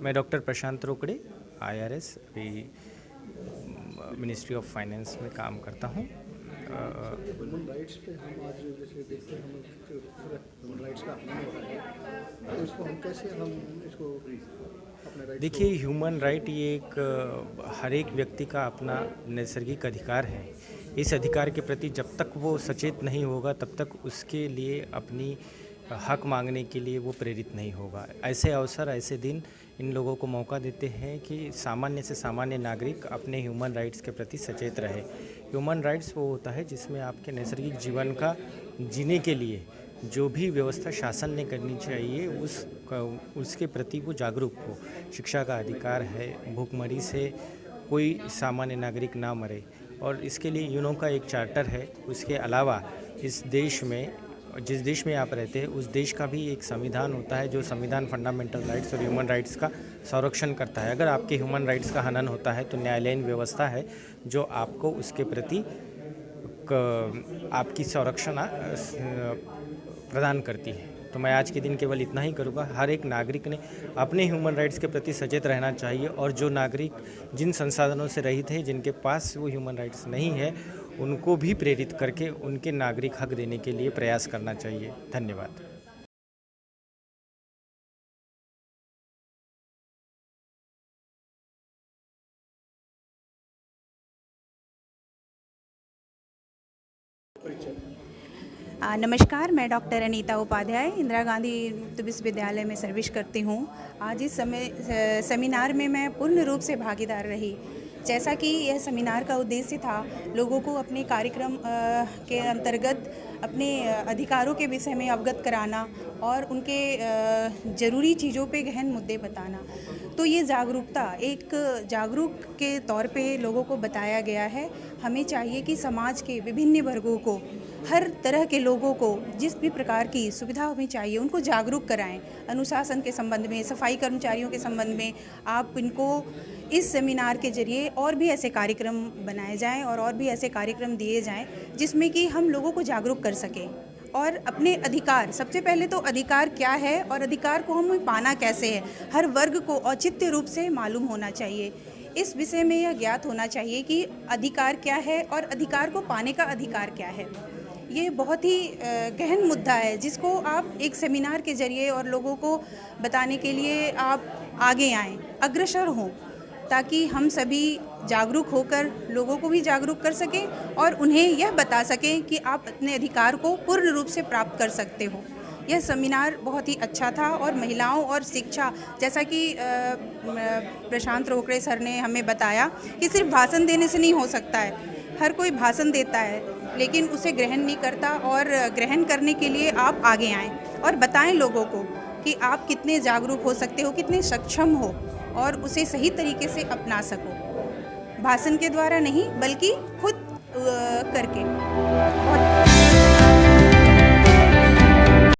मैं डॉक्टर प्रशांत रोकड़े IRS अभी ministry of finance में काम करता हूँ। ह्यूमन राइट्स पे हम आज जैसे देखते हैं हम ह्यूमन राइट्स का हनन हो रहा है, तो इसको हम कैसे इसको अपने राइट्स देखिए, ह्यूमन राइट ये एक हर एक व्यक्ति का अपना नैसर्गिक अधिकार है। इस अधिकार के प्रति जब तक वो सचेत नहीं होगा तब तक उसके लिए अपनी हक मांगने के लिए वो प्रेरित नहीं होगा। ऐसे अवसर, ऐसे दिन इन लोगों को मौका देते हैं कि सामान्य से सामान्य नागरिक अपने ह्यूमन राइट्स के प्रति सचेत रहे। ह्यूमन राइट्स वो होता है जिसमें आपके नैसर्गिक जीवन का जीने के लिए जो भी व्यवस्था शासन ने करनी चाहिए उसके प्रति वो जागरूक हो। शिक्षा का अधिकार है, भूखमरी से कोई सामान्य नागरिक ना मरे, और इसके लिए यूनो का एक चार्टर है। उसके अलावा इस देश में, जिस देश में आप रहते हैं उस देश का भी एक संविधान होता है जो संविधान फंडामेंटल राइट्स और ह्यूमन राइट्स का संरक्षण करता है। अगर आपके ह्यूमन राइट्स का हनन होता है तो न्यायालयीन व्यवस्था है जो आपको उसके प्रति आपकी संरक्षण प्रदान करती है। तो मैं आज के दिन केवल इतना ही करूँगा, हर एक नागरिक ने अपने ह्यूमन राइट्स के प्रति सचेत रहना चाहिए, और जो नागरिक जिन संसाधनों से रहित हैं, जिनके पास वो ह्यूमन राइट्स नहीं है, उनको भी प्रेरित करके उनके नागरिक हक देने के लिए प्रयास करना चाहिए। धन्यवाद। नमस्कार, मैं डॉक्टर अनीता उपाध्याय इंदिरा गांधी मुक्त विश्वविद्यालय में सर्विस करती हूँ। आज इस सेमिनार में मैं पूर्ण रूप से भागीदार रही। जैसा कि यह सेमिनार का उद्देश्य था लोगों को अपने कार्यक्रम के अंतर्गत अपने अधिकारों के विषय में अवगत कराना और उनके ज़रूरी चीज़ों पे गहन मुद्दे बताना। तो ये जागरूकता एक जागरूक के तौर पे लोगों को बताया गया है। हमें चाहिए कि समाज के विभिन्न वर्गों को, हर तरह के लोगों को जिस भी प्रकार की सुविधा हमें चाहिए उनको जागरूक कराएं। अनुशासन के संबंध में, सफाई कर्मचारियों के संबंध में आप इनको इस सेमिनार के जरिए और भी ऐसे कार्यक्रम बनाए जाएं और भी ऐसे कार्यक्रम दिए जाएं जिसमें कि हम लोगों को जागरूक कर सकें और अपने अधिकार, सबसे पहले तो अधिकार क्या है और अधिकार को हमें पाना कैसे है, हर वर्ग को औचित्य रूप से मालूम होना चाहिए। इस विषय में यह ज्ञात होना चाहिए कि अधिकार क्या है और अधिकार को पाने का अधिकार क्या है। ये बहुत ही गहन मुद्दा है जिसको आप एक सेमिनार के जरिए और लोगों को बताने के लिए आप आगे आएँ, अग्रसर हों, ताकि हम सभी जागरूक होकर लोगों को भी जागरूक कर सकें और उन्हें यह बता सकें कि आप अपने अधिकार को पूर्ण रूप से प्राप्त कर सकते हो। यह सेमिनार बहुत ही अच्छा था और महिलाओं और शिक्षा, जैसा कि प्रशांत रोकड़े सर ने हमें बताया कि सिर्फ भाषण देने से नहीं हो सकता है। हर कोई भाषण देता है लेकिन उसे ग्रहण नहीं करता, और ग्रहण करने के लिए आप आगे आएँ और बताएं लोगों को कि आप कितने जागरूक हो सकते हो, कितने सक्षम हो और उसे सही तरीके से अपना सको। भाषण के द्वारा नहीं बल्कि खुद करके। बहुत